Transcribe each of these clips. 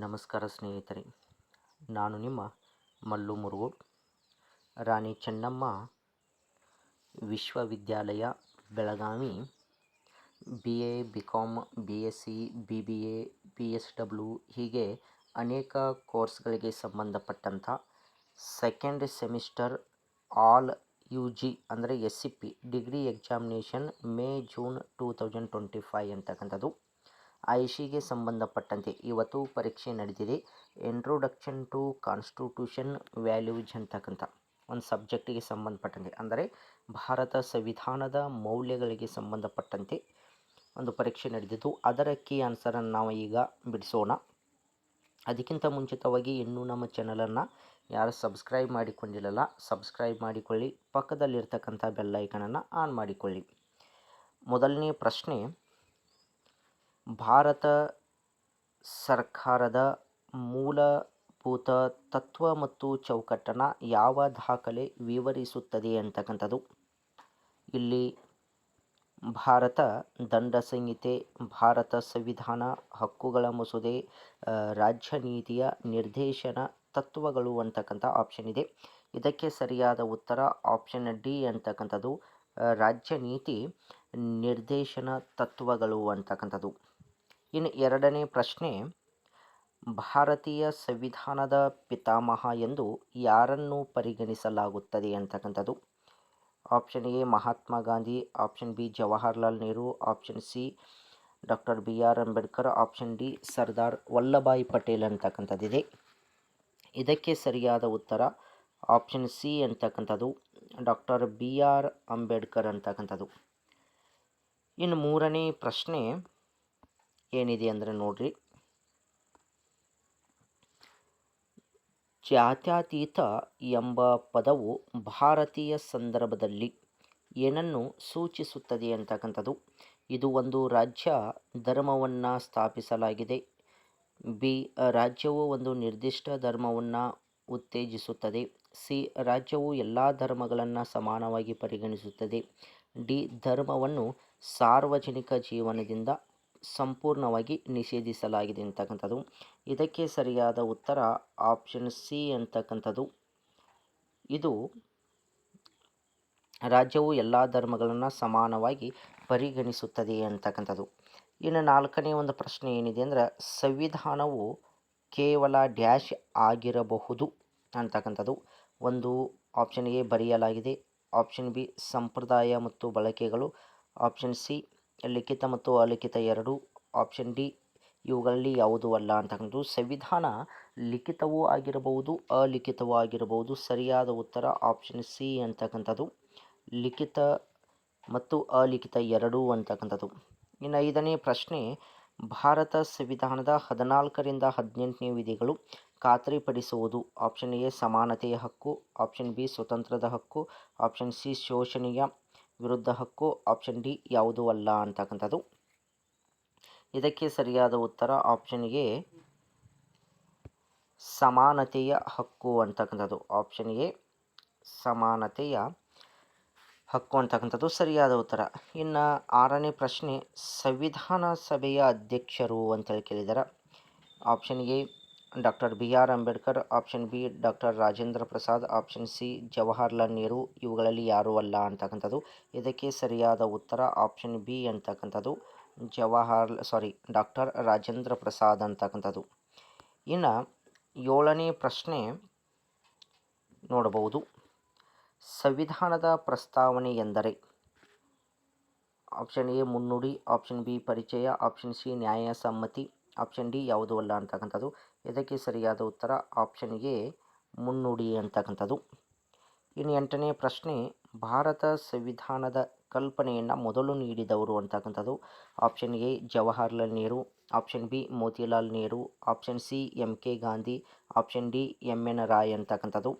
ನಮಸ್ಕಾರ ಸ್ನೇಹಿತರೆ, ನಾನು ನಿಮ್ಮ ಮಲ್ಲು ಮುರುಗೋಡ್. ರಾಣಿ ಚೆನ್ನಮ್ಮ ವಿಶ್ವವಿದ್ಯಾಲಯ Belagavi BA BCom BSc BBA PSW ಹೀಗೆ ಅನೇಕ ಕೋರ್ಸ್ಗಳಿಗೆ ಸಂಬಂಧಪಟ್ಟಂಥ ಸೆಕೆಂಡ್ ಸೆಮಿಸ್ಟರ್ ಆಲ್ UG ಅಂದರೆ SCP degree examination May June 2025 ಅಂತಕ್ಕಂಥದ್ದು IC ಸಂಬಂಧಪಟ್ಟಂತೆ ಇವತ್ತು ಪರೀಕ್ಷೆ ನಡೆದಿದೆ. ಇಂಟ್ರೊಡಕ್ಷನ್ ಟು ಕಾನ್ಸ್ಟಿಟ್ಯೂಷನ್ ವ್ಯಾಲ್ಯೂಸ್ ಅಂತಕ್ಕಂಥ ಒಂದು ಸಬ್ಜೆಕ್ಟಿಗೆ ಸಂಬಂಧಪಟ್ಟಂತೆ, ಅಂದರೆ ಭಾರತ ಸಂವಿಧಾನದ ಮೌಲ್ಯಗಳಿಗೆ ಸಂಬಂಧಪಟ್ಟಂತೆ ಒಂದು ಪರೀಕ್ಷೆ ನಡೆದಿದ್ದು, ಅದರ ಕೀ ಆನ್ಸರನ್ನು ನಾವು ಈಗ ಬಿಡಿಸೋಣ. ಅದಕ್ಕಿಂತ ಮುಂಚಿತವಾಗಿ ಇನ್ನೂ ನಮ್ಮ ಚಾನಲನ್ನು ಯಾರು ಸಬ್ಸ್ಕ್ರೈಬ್ ಮಾಡಿಕೊಂಡಿಲ್ಲಲ್ಲ, ಸಬ್ಸ್ಕ್ರೈಬ್ ಮಾಡಿಕೊಳ್ಳಿ, ಪಕ್ಕದಲ್ಲಿರ್ತಕ್ಕಂಥ ಬೆಲ್ಲೈಕನನ್ನು ಆನ್ ಮಾಡಿಕೊಳ್ಳಿ. ಮೊದಲನೇ ಪ್ರಶ್ನೆ, ಭಾರತ ಸರ್ಕಾರದ ಮೂಲಭೂತ ತತ್ವ ಮತ್ತು ಚೌಕಟ್ಟನ್ನು ಯಾವ ದಾಖಲೆ ವಿವರಿಸುತ್ತದೆ ಅಂತಕ್ಕಂಥದ್ದು. ಇಲ್ಲಿ ಭಾರತ ದಂಡ ಸಂಹಿತೆ, ಭಾರತ ಸಂವಿಧಾನ, ಹಕ್ಕುಗಳ ಮಸೂದೆ, ರಾಜ್ಯ ನೀತಿಯ ನಿರ್ದೇಶನ ತತ್ವಗಳು ಅಂತಕ್ಕಂಥ ಆಪ್ಷನ್ ಇದೆ. ಇದಕ್ಕೆ ಸರಿಯಾದ ಉತ್ತರ ಆಪ್ಷನ್ ಡಿ ಅಂತಕ್ಕಂಥದ್ದು, ರಾಜ್ಯ ನೀತಿ ನಿರ್ದೇಶನ ತತ್ವಗಳು ಅಂತಕ್ಕಂಥದ್ದು. ಇನ್ನು ಎರಡನೇ ಪ್ರಶ್ನೆ, ಭಾರತೀಯ ಸಂವಿಧಾನದ ಪಿತಾಮಹ ಎಂದು ಯಾರನ್ನು ಪರಿಗಣಿಸಲಾಗುತ್ತದೆ ಅಂತಕ್ಕಂಥದ್ದು. Option A Mahatma Gandhi, option B Jawaharlal Nehru, option C doctor BR Ambedkar, option D Sardar Vallabhbhai Patel ಅಂತಕ್ಕಂಥದ್ದಿದೆ. ಇದಕ್ಕೆ ಸರಿಯಾದ ಉತ್ತರ ಆಪ್ಷನ್ ಸಿ ಅಂತಕ್ಕಂಥದ್ದು, ಡಾಕ್ಟರ್ BR ಅಂಬೇಡ್ಕರ್ ಅಂತಕ್ಕಂಥದ್ದು. ಇನ್ನು ಮೂರನೇ ಪ್ರಶ್ನೆ ಏನಿದೆ ಅಂದರೆ ನೋಡ್ರಿ, ಜಾತ್ಯತೀತ ಎಂಬ ಪದವು ಭಾರತೀಯ ಸಂದರ್ಭದಲ್ಲಿ ಏನನ್ನು ಸೂಚಿಸುತ್ತದೆ ಅಂತಕ್ಕಂಥದ್ದು. ಇದು ಒಂದು ರಾಜ್ಯ ಧರ್ಮವನ್ನು ಸ್ಥಾಪಿಸಲಾಗಿದೆ. ಬಿ, ರಾಜ್ಯವು ಒಂದು ನಿರ್ದಿಷ್ಟ ಧರ್ಮವನ್ನು ಉತ್ತೇಜಿಸುತ್ತದೆ. ಸಿ, ರಾಜ್ಯವು ಎಲ್ಲ ಧರ್ಮಗಳನ್ನು ಸಮಾನವಾಗಿ ಪರಿಗಣಿಸುತ್ತದೆ. ಡಿ, ಧರ್ಮವನ್ನು ಸಾರ್ವಜನಿಕ ಜೀವನದಿಂದ ಸಂಪೂರ್ಣವಾಗಿ ನಿಷೇಧಿಸಲಾಗಿದೆ ಅಂತಕ್ಕಂಥದ್ದು. ಇದಕ್ಕೆ ಸರಿಯಾದ ಉತ್ತರ ಆಪ್ಷನ್ ಸಿ ಅಂತಕ್ಕಂಥದ್ದು. ಇದು ರಾಜ್ಯವು ಎಲ್ಲ ಧರ್ಮಗಳನ್ನು ಸಮಾನವಾಗಿ ಪರಿಗಣಿಸುತ್ತದೆ ಅಂತಕ್ಕಂಥದ್ದು. ಇನ್ನು ನಾಲ್ಕನೇ ಒಂದು ಪ್ರಶ್ನೆ ಏನಿದೆ ಅಂದರೆ, ಸಂವಿಧಾನವು ಕೇವಲ ಡ್ಯಾಶ್ ಆಗಿರಬಹುದು ಅಂತಕ್ಕಂಥದ್ದು. ಒಂದು ಆಪ್ಷನ್ ಎ ಬರೆಯಲಾಗಿದೆ, ಆಪ್ಷನ್ ಬಿ ಸಂಪ್ರದಾಯ ಮತ್ತು ಬಳಕೆಗಳು, ಆಪ್ಷನ್ ಸಿ ಲಿಖಿತ ಮತ್ತು ಅಲಿಖಿತ ಎರಡು, ಆಪ್ಷನ್ ಡಿ ಇವುಗಳಲ್ಲಿ ಯಾವುದೂ ಅಲ್ಲ ಅಂತಕ್ಕಂಥದ್ದು. ಸಂವಿಧಾನ ಲಿಖಿತವೂ ಆಗಿರಬಹುದು, ಅಲಿಖಿತವೂ ಆಗಿರಬಹುದು. ಸರಿಯಾದ ಉತ್ತರ ಆಪ್ಷನ್ ಸಿ ಅಂತಕ್ಕಂಥದ್ದು, ಲಿಖಿತ ಮತ್ತು ಅಲಿಖಿತ ಎರಡೂ ಅಂತಕ್ಕಂಥದ್ದು. ಇನ್ನು ಐದನೇ ಪ್ರಶ್ನೆ, ಭಾರತ ಸಂವಿಧಾನದ 14ರಿಂದ 18ನೇ ವಿಧಿಗಳು ಖಾತ್ರಿಪಡಿಸುವುದು. ಆಪ್ಷನ್ ಎ ಸಮಾನತೆಯ ಹಕ್ಕು, ಆಪ್ಷನ್ ಬಿ ಸ್ವತಂತ್ರದ ಹಕ್ಕು, ಆಪ್ಷನ್ ಸಿ ಶೋಷಣೆಯ ವಿರುದ್ಧ ಹಕ್ಕು, ಆಪ್ಷನ್ ಡಿ ಯಾವುದೂ ಅಲ್ಲ ಅಂತಕ್ಕಂಥದ್ದು. ಇದಕ್ಕೆ ಸರಿಯಾದ ಉತ್ತರ ಆಪ್ಷನ್ ಎ ಸಮಾನತೆಯ ಹಕ್ಕು ಅಂತಕ್ಕಂಥದ್ದು. ಆಪ್ಷನ್ ಎ ಸಮಾನತೆಯ ಹಕ್ಕು ಅಂತಕ್ಕಂಥದ್ದು ಸರಿಯಾದ ಉತ್ತರ. ಇನ್ನು ಆರನೇ ಪ್ರಶ್ನೆ, ಸಂವಿಧಾನ ಸಭೆಯ ಅಧ್ಯಕ್ಷರು ಅಂತೇಳಿ ಕೇಳಿದ್ದಾರೆ. Option A doctor BR Ambedkar, option B doctor Rajendra Prasad, option C Jawaharlal Nehru ಇವುಗಳಲ್ಲಿ ಯಾರೂ ಅಲ್ಲ ಅಂತಕ್ಕಂಥದ್ದು. ಇದಕ್ಕೆ ಸರಿಯಾದ ಉತ್ತರ ಆಪ್ಷನ್ ಬಿ ಅಂತಕ್ಕಂಥದ್ದು, ಡಾಕ್ಟರ್ ರಾಜೇಂದ್ರ ಪ್ರಸಾದ್ ಅಂತಕ್ಕಂಥದ್ದು. ಇನ್ನು ಏಳನೇ ಪ್ರಶ್ನೆ ನೋಡಬಹುದು, ಸಂವಿಧಾನದ ಪ್ರಸ್ತಾವನೆ ಎಂದರೆ. ಆಪ್ಷನ್ ಎ ಮುನ್ನುಡಿ, ಆಪ್ಷನ್ ಬಿ ಪರಿಚಯ, ಆಪ್ಷನ್ ಸಿ ನ್ಯಾಯಸಮ್ಮತಿ, ಆಪ್ಷನ್ ಡಿ ಯಾವುದೂ ಅಲ್ಲ ಅಂತಕ್ಕಂಥದ್ದು. ಇದಕ್ಕೆ ಸರಿಯಾದ ಉತ್ತರ ಆಪ್ಷನ್ ಎ ಮುನ್ನುಡಿ ಅಂತಕ್ಕಂಥದ್ದು. ಇನ್ನು ಎಂಟನೇ ಪ್ರಶ್ನೆ, ಭಾರತ ಸಂವಿಧಾನದ ಕಲ್ಪನೆಯನ್ನು ಮೊದಲು ನೀಡಿದವರು ಅಂತಕ್ಕಂಥದ್ದು. Option A Jawaharlal Nehru, option B Motilal Nehru, option C MK Gandhi, option D MN Roy ಅಂತಕ್ಕಂಥದ್ದು.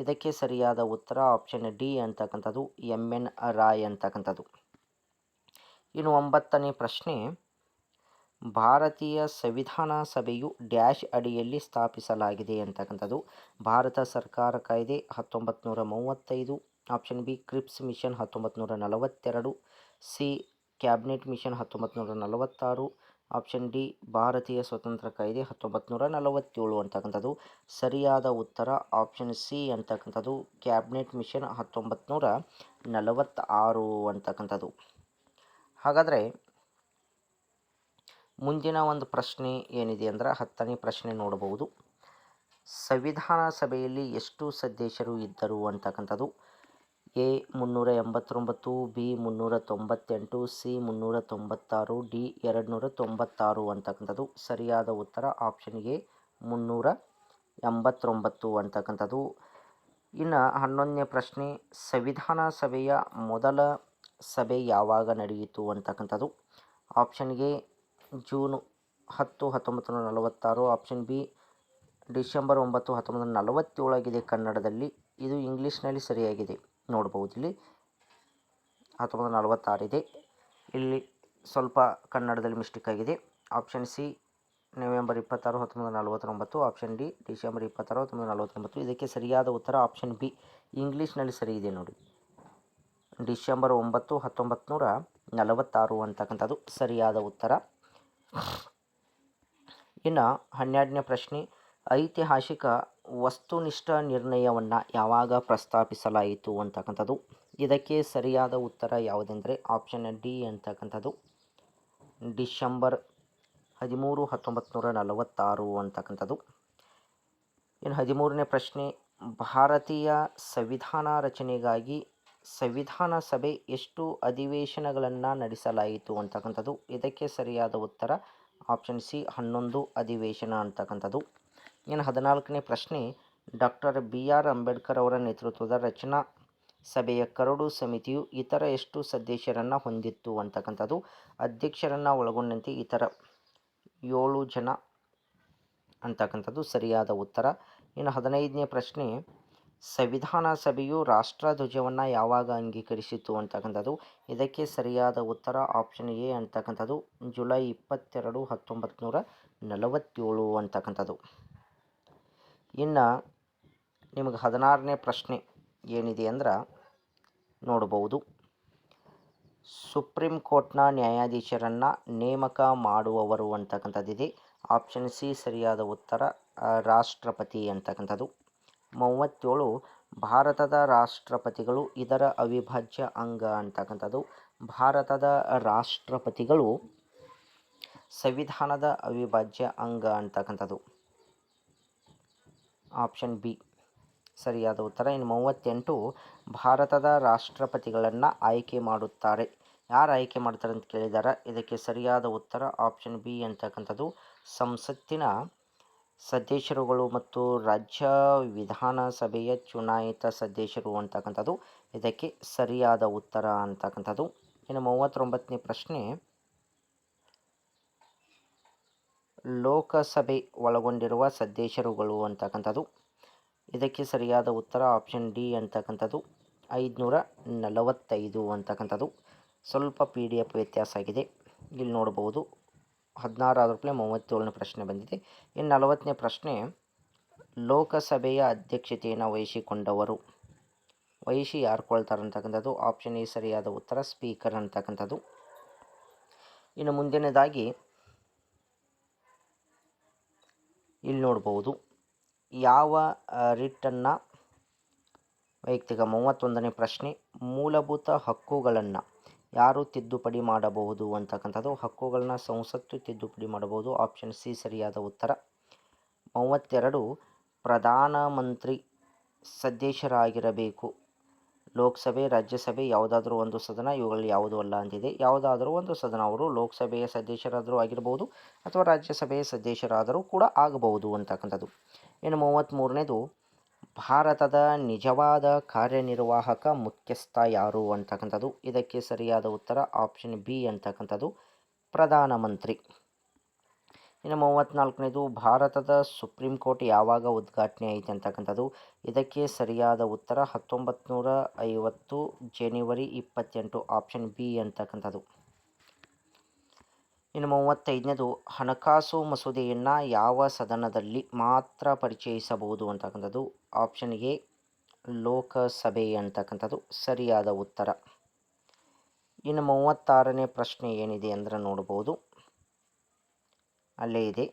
ಇದಕ್ಕೆ ಸರಿಯಾದ ಉತ್ತರ ಆಪ್ಷನ್ ಡಿ ಅಂತಕ್ಕಂಥದ್ದು, MN ರಾಯ್ ಅಂತಕ್ಕಂಥದ್ದು. ಇನ್ನು ಒಂಬತ್ತನೇ ಪ್ರಶ್ನೆ, ಭಾರತೀಯ ಸಂವಿಧಾನ ಸಭೆಯು ಡ್ಯಾಶ್ ಅಡಿಯಲ್ಲಿ ಸ್ಥಾಪಿಸಲಾಗಿದೆ ಅಂತಕ್ಕಂಥದ್ದು. ಭಾರತ ಸರ್ಕಾರ ಕಾಯ್ದೆ 1935, option B Cripps mission 1942, C cabinet mission 1946, option D ಭಾರತೀಯ ಸ್ವತಂತ್ರ ಕಾಯ್ದೆ 1947 ಅಂತಕ್ಕಂಥದ್ದು ಸರಿಯಾದ ಉತ್ತರ. ಆಪ್ಷನ್ ಸಿ ಅಂತಕ್ಕಂಥದ್ದು ಕ್ಯಾಬಿನೆಟ್ ಮಿಷನ್ 1946 ಅಂತಕ್ಕಂಥದ್ದು. ಹಾಗಾದರೆ ಮುಂದಿನ ಒಂದು ಪ್ರಶ್ನೆ ಏನಿದೆ ಅಂದರೆ 10ನೇ ಪ್ರಶ್ನೆ ನೋಡಬಹುದು. ಸಂವಿಧಾನ ಸಭೆಯಲ್ಲಿ ಎಷ್ಟು ಸದಸ್ಯರು ಇದ್ದರು ಅಂತಕ್ಕಂಥದ್ದು ಎ 389, ಬಿ 398, ಸಿ 396, ಡಿ 296 ಅಂತಕ್ಕಂಥದ್ದು ಸರಿಯಾದ ಉತ್ತರ. ಆಪ್ಷನ್ ಎ 389 ಅಂತಕ್ಕಂಥದ್ದು. ಇನ್ನು 11ನೇ ಪ್ರಶ್ನೆ, ಸಂವಿಧಾನ ಸಭೆಯ ಮೊದಲ ಸಭೆ ಯಾವಾಗ ನಡೆಯಿತು ಅಂತಕ್ಕಂಥದ್ದು option A June 10, 1946, option B December 9, 1947 ಆಗಿದೆ ಕನ್ನಡದಲ್ಲಿ. ಇದು ಇಂಗ್ಲೀಷ್ನಲ್ಲಿ ಸರಿಯಾಗಿದೆ ನೋಡ್ಬೋದು. ಇಲ್ಲಿ 1946 ಇದೆ, ಇಲ್ಲಿ ಸ್ವಲ್ಪ ಕನ್ನಡದಲ್ಲಿ ಮಿಸ್ಟೇಕ್ ಆಗಿದೆ. Option C November 26, 1949, option D December 26, 1949. ಇದಕ್ಕೆ ಸರಿಯಾದ ಉತ್ತರ ಆಪ್ಷನ್ ಬಿ ಇಂಗ್ಲೀಷ್ನಲ್ಲಿ ಸರಿ ಇದೆ ನೋಡಿ, ಡಿಸೆಂಬರ್ 9, 1946 ಅಂತಕ್ಕಂಥದ್ದು ಸರಿಯಾದ ಉತ್ತರ. ಇನ್ನು 12ನೇ ಪ್ರಶ್ನೆ, ಐತಿಹಾಸಿಕ ವಸ್ತುನಿಷ್ಠ ನಿರ್ಣಯವನ್ನು ಯಾವಾಗ ಪ್ರಸ್ತಾಪಿಸಲಾಯಿತು ಅಂತಕ್ಕಂಥದ್ದು ಇದಕ್ಕೆ ಸರಿಯಾದ ಉತ್ತರ ಯಾವುದೆಂದರೆ ಆಪ್ಷನ್ ಡಿ ಅಂತಕ್ಕಂಥದ್ದು ಡಿಸೆಂಬರ್ 13, 1946 ಅಂತಕ್ಕಂಥದ್ದು. ಇನ್ನು 13ನೇ ಪ್ರಶ್ನೆ, ಭಾರತೀಯ ಸಂವಿಧಾನ ರಚನೆಗಾಗಿ ಸಂವಿಧಾನ ಸಭೆ ಎಷ್ಟು ಅಧಿವೇಶನಗಳನ್ನು ನಡೆಸಲಾಯಿತು ಅಂತಕ್ಕಂಥದ್ದು ಇದಕ್ಕೆ ಸರಿಯಾದ ಉತ್ತರ ಆಪ್ಷನ್ ಸಿ 11 ಅಧಿವೇಶನ ಅಂತಕ್ಕಂಥದ್ದು. ಇನ್ನು 14ನೇ ಪ್ರಶ್ನೆ, ಡಾಕ್ಟರ್ ಬಿ ಆರ್ ಅಂಬೇಡ್ಕರ್ ಅವರ ನೇತೃತ್ವದ ರಚನಾ ಸಭೆಯ ಕರಡು ಸಮಿತಿಯು ಇತರ ಎಷ್ಟು ಸದಸ್ಯರನ್ನು ಹೊಂದಿತ್ತು ಅಂತಕ್ಕಂಥದ್ದು ಅಧ್ಯಕ್ಷರನ್ನು ಒಳಗೊಂಡಂತೆ ಇತರ 7 ಜನ ಅಂತಕ್ಕಂಥದ್ದು ಸರಿಯಾದ ಉತ್ತರ. ಇನ್ನು 15ನೇ ಪ್ರಶ್ನೆ, ಸಂವಿಧಾನ ಸಭೆಯು ರಾಷ್ಟ್ರಧ್ವಜವನ್ನು ಯಾವಾಗ ಅಂಗೀಕರಿಸಿತು ಅಂತಕ್ಕಂಥದ್ದು ಇದಕ್ಕೆ ಸರಿಯಾದ ಉತ್ತರ ಆಪ್ಷನ್ ಎ ಅಂತಕ್ಕಂಥದ್ದು ಜುಲೈ 22, 1947 ಅಂತಕ್ಕಂಥದ್ದು. ಇನ್ನು ನಿಮಗೆ 16ನೇ ಪ್ರಶ್ನೆ ಏನಿದೆ ಅಂದ್ರೆ ನೋಡ್ಬೋದು, ಸುಪ್ರೀಂ ಕೋರ್ಟ್ನ ನ್ಯಾಯಾಧೀಶರನ್ನು ನೇಮಕ ಮಾಡುವವರು ಅಂತಕ್ಕಂಥದ್ದಿದೆ. ಆಪ್ಷನ್ ಸಿ ಸರಿಯಾದ ಉತ್ತರ ರಾಷ್ಟ್ರಪತಿ ಅಂತಕ್ಕಂಥದ್ದು. 37 ಭಾರತದ ರಾಷ್ಟ್ರಪತಿಗಳು ಇದರ ಅವಿಭಾಜ್ಯ ಅಂಗ ಅಂತಕ್ಕಂಥದ್ದು. ಭಾರತದ ರಾಷ್ಟ್ರಪತಿಗಳು ಸಂವಿಧಾನದ ಅವಿಭಾಜ್ಯ ಅಂಗ ಅಂತಕ್ಕಂಥದ್ದು ಆಪ್ಷನ್ ಬಿ ಸರಿಯಾದ ಉತ್ತರ. ಇನ್ನು 38 ಭಾರತದ ರಾಷ್ಟ್ರಪತಿಗಳನ್ನು ಆಯ್ಕೆ ಮಾಡುತ್ತಾರೆ. ಯಾರು ಆಯ್ಕೆ ಮಾಡ್ತಾರೆ ಅಂತ ಕೇಳಿದ್ದಾರೆ, ಇದಕ್ಕೆ ಸರಿಯಾದ ಉತ್ತರ ಆಪ್ಷನ್ ಬಿ ಅಂತಕ್ಕಂಥದ್ದು ಸಂಸತ್ತಿನ ಸದಸ್ಯರುಗಳು ಮತ್ತು ರಾಜ್ಯ ವಿಧಾನಸಭೆಯ ಚುನಾಯಿತ ಸದಸ್ಯರು ಅಂತಕ್ಕಂಥದ್ದು ಇದಕ್ಕೆ ಸರಿಯಾದ ಉತ್ತರ ಅಂತಕ್ಕಂಥದ್ದು. ಇನ್ನು 39ನೇ ಪ್ರಶ್ನೆ, ಲೋಕಸಭೆ ಒಳಗೊಂಡಿರುವ ಸದಸ್ಯರುಗಳು ಅಂತಕ್ಕಂಥದ್ದು ಇದಕ್ಕೆ ಸರಿಯಾದ ಉತ್ತರ ಆಪ್ಷನ್ ಡಿ ಅಂತಕ್ಕಂಥದ್ದು 545 ಅಂತಕ್ಕಂಥದ್ದು. ಸ್ವಲ್ಪ PDF ವ್ಯತ್ಯಾಸ ಆಗಿದೆ, ಇಲ್ಲಿ ನೋಡ್ಬೋದು. 16 ಆದ್ರೂ 37ನೇ ಪ್ರಶ್ನೆ ಬಂದಿದೆ. ಇನ್ನು 40ನೇ ಪ್ರಶ್ನೆ, ಲೋಕಸಭೆಯ ಅಧ್ಯಕ್ಷತೆಯನ್ನು ವಹಿಸಿ ಯಾರು ಕೊಳ್ತಾರೆ ಅಂತಕ್ಕಂಥದ್ದು ಆಪ್ಷನ್ ಎ ಸರಿಯಾದ ಉತ್ತರ ಸ್ಪೀಕರ್ ಅಂತಕ್ಕಂಥದ್ದು. ಇನ್ನು ಮುಂದಿನದಾಗಿ ಇಲ್ಲಿ ನೋಡ್ಬೋದು, ಯಾವ ರಿಟ್ಟನ್ನು ವೈಯಕ್ತಿಕ 31ನೇ ಪ್ರಶ್ನೆ, ಮೂಲಭೂತ ಹಕ್ಕುಗಳನ್ನು ಯಾರು ತಿದ್ದುಪಡಿ ಮಾಡಬಹುದು ಅಂತಕ್ಕಂಥದ್ದು ಹಕ್ಕುಗಳನ್ನ ಸಂಸತ್ತು ತಿದ್ದುಪಡಿ ಮಾಡಬಹುದು. ಆಪ್ಷನ್ ಸಿ ಸರಿಯಾದ ಉತ್ತರ. 32 ಪ್ರಧಾನಮಂತ್ರಿ ಸದಸ್ಯರಾಗಿರಬೇಕು. ಲೋಕಸಭೆ, ರಾಜ್ಯಸಭೆ ಯಾವುದಾದ್ರೂ ಒಂದು ಸದನ, ಇವುಗಳಲ್ಲಿ ಯಾವುದೂ ಅಲ್ಲ ಅಂತಿದೆ. ಯಾವುದಾದ್ರೂ ಒಂದು ಸದನ ಅವರು ಲೋಕಸಭೆಯ ಸದಸ್ಯರಾದರೂ ಆಗಿರಬಹುದು ಅಥವಾ ರಾಜ್ಯಸಭೆಯ ಸದಸ್ಯರಾದರೂ ಕೂಡ ಆಗಬಹುದು ಅಂತಕ್ಕಂಥದ್ದು. ಇನ್ನು 33ನೇದು, ಭಾರತದ ನಿಜವಾದ ಕಾರ್ಯನಿರ್ವಾಹಕ ಮುಖ್ಯಸ್ಥ ಯಾರು ಅಂತಕ್ಕಂಥದ್ದು ಇದಕ್ಕೆ ಸರಿಯಾದ ಉತ್ತರ ಆಪ್ಷನ್ ಬಿ ಅಂತಕ್ಕಂಥದ್ದು ಪ್ರಧಾನಮಂತ್ರಿ. ಇನ್ನು 34ನೇದು, ಭಾರತದ ಸುಪ್ರೀಂ ಕೋರ್ಟ್ ಯಾವಾಗ ಉದ್ಘಾಟನೆ ಆಯಿತು ಅಂತಕ್ಕಂಥದ್ದು ಇದಕ್ಕೆ ಸರಿಯಾದ ಉತ್ತರ 1950 ಜನವರಿ 28 ಆಪ್ಷನ್ ಬಿ ಅಂತಕ್ಕಂಥದ್ದು. ಇನ್ನು 35ನೇದು, ಹಣಕಾಸು ಮಸೂದೆಯನ್ನು ಯಾವ ಸದನದಲ್ಲಿ ಮಾತ್ರ ಪರಿಚಯಿಸಬಹುದು ಅಂತಕ್ಕಂಥದ್ದು ಆಪ್ಷನ್ ಎ ಲೋಕಸಭೆ ಅಂತಕ್ಕಂಥದ್ದು ಸರಿಯಾದ ಉತ್ತರ. ಇನ್ನು 36ನೇ ಪ್ರಶ್ನೆ ಏನಿದೆ ಅಂದರೆ ನೋಡ್ಬೋದು, ಅಲ್ಲೇ ಇದೆ.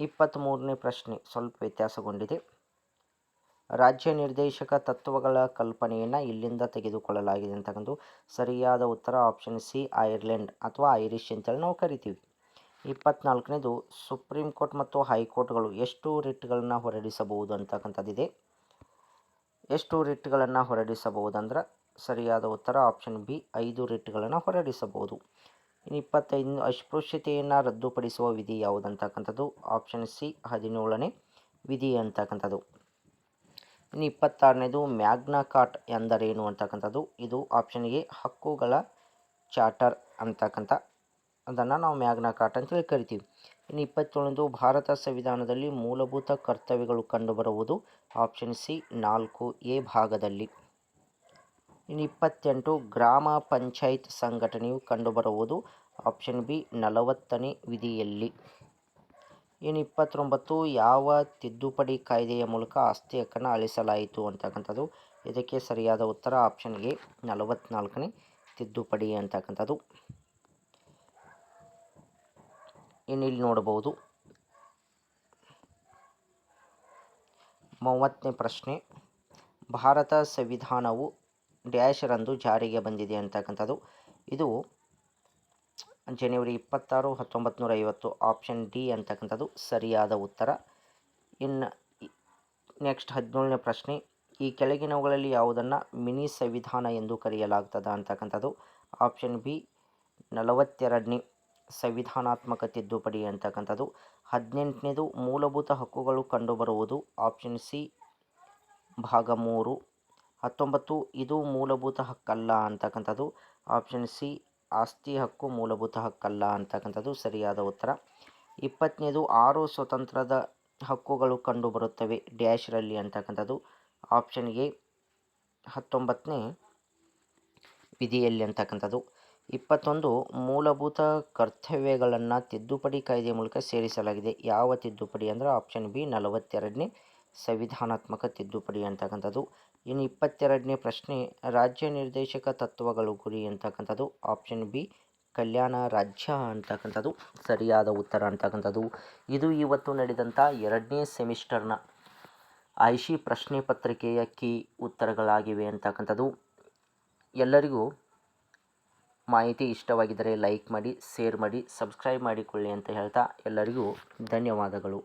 23ನೇ ಪ್ರಶ್ನೆ ಸ್ವಲ್ಪ ವ್ಯತ್ಯಾಸಗೊಂಡಿದೆ. ರಾಜ್ಯ ನಿರ್ದೇಶಕ ತತ್ವಗಳ ಕಲ್ಪನೆಯನ್ನು ಇಲ್ಲಿಂದ ತೆಗೆದುಕೊಳ್ಳಲಾಗಿದೆ ಅಂತಕ್ಕಂಥ ಸರಿಯಾದ ಉತ್ತರ ಆಪ್ಷನ್ ಸಿ ಐರ್ಲೆಂಡ್ ಅಥವಾ ಐರಿಷ್ ಅಂತೇಳಿ ನಾವು ಕರಿತೀವಿ. 24ನೇದು ಸುಪ್ರೀಂ ಕೋರ್ಟ್ ಮತ್ತು ಹೈಕೋರ್ಟ್ಗಳು ಎಷ್ಟು ರಿಟ್ಗಳನ್ನು ಹೊರಡಿಸಬಹುದು ಅಂತಕ್ಕಂಥದ್ದಿದೆ. ಎಷ್ಟು ರಿಟ್ಗಳನ್ನು ಹೊರಡಿಸಬಹುದಂದ್ರೆ ಸರಿಯಾದ ಉತ್ತರ ಆಪ್ಷನ್ ಬಿ 5 ರಿಟ್ಗಳನ್ನು ಹೊರಡಿಸಬಹುದು. ಇನ್ನು 25 ಅಸ್ಪೃಶ್ಯತೆಯನ್ನು ರದ್ದುಪಡಿಸುವ ವಿಧಿ ಯಾವುದಂತಕ್ಕಂಥದ್ದು ಆಪ್ಷನ್ ಸಿ 17ನೇ ವಿಧಿ ಅಂತಕ್ಕಂಥದ್ದು. ಇನ್ನು 26ನೇದು ಮ್ಯಾಗ್ನಾ ಕಾರ್ಟ್ ಎಂದರೇನು ಅಂತಕ್ಕಂಥದ್ದು ಇದು ಆಪ್ಷನ್ ಎ ಹಕ್ಕುಗಳ ಚಾರ್ಟರ್ ಅಂತಕ್ಕಂಥ ಅದನ್ನು ನಾವು ಮ್ಯಾಗ್ನಾ ಕಾರ್ಟ್ ಅಂತೇಳಿ ಕರಿತೀವಿ. ಇನ್ನು 27ನೇದು ಭಾರತ ಸಂವಿಧಾನದಲ್ಲಿ ಮೂಲಭೂತ ಕರ್ತವ್ಯಗಳು ಕಂಡುಬರುವುದು ಆಪ್ಷನ್ ಸಿ 4A ಭಾಗದಲ್ಲಿ. ಇನ್ನು 28 ಗ್ರಾಮ ಪಂಚಾಯತ್ ಸಂಘಟನೆಯು ಕಂಡುಬರುವುದು ಆಪ್ಷನ್ ಬಿ 40ನೇ ವಿಧಿಯಲ್ಲಿ. ಇನ್ನು 29 ಯಾವ ತಿದ್ದುಪಡಿ ಕಾಯ್ದೆಯ ಮೂಲಕ ಆಸ್ತಿ ಹಕ್ಕನ್ನು ಅಳಿಸಲಾಯಿತು ಅಂತಕ್ಕಂಥದ್ದು ಇದಕ್ಕೆ ಸರಿಯಾದ ಉತ್ತರ ಆಪ್ಷನ್ ಎ 44ನೇ ತಿದ್ದುಪಡಿ ಅಂತಕ್ಕಂಥದ್ದು. ಇನ್ನು ಇಲ್ಲಿ ನೋಡಬಹುದು 30ನೇ ಪ್ರಶ್ನೆ. ಭಾರತ ಸಂವಿಧಾನವು ಡ್ಯಾಶ್ ರಂದು ಜಾರಿಗೆ ಬಂದಿದೆ ಅಂತಕ್ಕಂಥದ್ದು ಇದು ಜನವರಿ 26, 1950 ಆಪ್ಷನ್ ಡಿ ಅಂತಕ್ಕಂಥದ್ದು ಸರಿಯಾದ ಉತ್ತರ. ಇನ್ನು ನೆಕ್ಸ್ಟ್ 17ನೇ ಪ್ರಶ್ನೆ. ಈ ಕೆಳಗಿನವುಗಳಲ್ಲಿ ಯಾವುದನ್ನು ಮಿನಿ ಸಂವಿಧಾನ ಎಂದು ಕರೆಯಲಾಗ್ತದ ಅಂತಕ್ಕಂಥದ್ದು ಆಪ್ಷನ್ ಬಿ 42ನೇ ಸಂವಿಧಾನಾತ್ಮಕ ತಿದ್ದುಪಡಿ ಅಂತಕ್ಕಂಥದ್ದು. 18ನೇದು ಮೂಲಭೂತ ಹಕ್ಕುಗಳು ಕಂಡುಬರುವುದು ಆಪ್ಷನ್ ಸಿ ಭಾಗ 3. 19 ಇದು ಮೂಲಭೂತ ಹಕ್ಕಲ್ಲ ಅಂತಕ್ಕಂಥದ್ದು ಆಪ್ಷನ್ ಸಿ ಆಸ್ತಿ ಹಕ್ಕು ಮೂಲಭೂತ ಹಕ್ಕಲ್ಲ ಅಂತಕ್ಕಂಥದ್ದು ಸರಿಯಾದ ಉತ್ತರ. 20ನೇದು 6 ಸ್ವತಂತ್ರದ ಹಕ್ಕುಗಳು ಕಂಡುಬರುತ್ತವೆ ಡ್ಯಾಶ್ರಲ್ಲಿ ಅಂತಕ್ಕಂಥದ್ದು ಆಪ್ಷನ್ ಎ 19ನೇ ವಿಧಿಯಲ್ಲಿ ಅಂತಕ್ಕಂಥದ್ದು. 21 ಮೂಲಭೂತ ಕರ್ತವ್ಯಗಳನ್ನು ತಿದ್ದುಪಡಿ ಕಾಯ್ದೆಯ ಮೂಲಕ ಸೇರಿಸಲಾಗಿದೆ. ಯಾವ ತಿದ್ದುಪಡಿ ಅಂದರೆ ಆಪ್ಷನ್ ಬಿ 42ನೇ ಸಂವಿಧಾನಾತ್ಮಕ ತಿದ್ದುಪಡಿ ಅಂತಕ್ಕಂಥದ್ದು. ಇನ್ನು 22ನೇ ಪ್ರಶ್ನೆ. ರಾಜ್ಯ ನಿರ್ದೇಶಕ ತತ್ವಗಳು ಗುರಿ ಅಂತಕ್ಕಂಥದ್ದು ಆಪ್ಷನ್ ಬಿ ಕಲ್ಯಾಣ ರಾಜ್ಯ ಅಂತಕ್ಕಂಥದ್ದು ಸರಿಯಾದ ಉತ್ತರ ಅಂತಕ್ಕಂಥದ್ದು. ಇದು ಇವತ್ತು ನಡೆದಂಥ 2ನೇ ಸೆಮಿಸ್ಟರ್ನ ಐಶಿ ಪ್ರಶ್ನೆ ಪತ್ರಿಕೆಯ ಕೀ ಉತ್ತರಗಳಾಗಿವೆ ಅಂತಕ್ಕಂಥದ್ದು. ಎಲ್ಲರಿಗೂ ಮಾಹಿತಿ ಇಷ್ಟವಾಗಿದ್ದರೆ ಲೈಕ್ ಮಾಡಿ, ಶೇರ್ ಮಾಡಿ, ಸಬ್ಸ್ಕ್ರೈಬ್ ಮಾಡಿಕೊಳ್ಳಿ ಅಂತ ಹೇಳ್ತಾ ಎಲ್ಲರಿಗೂ ಧನ್ಯವಾದಗಳು.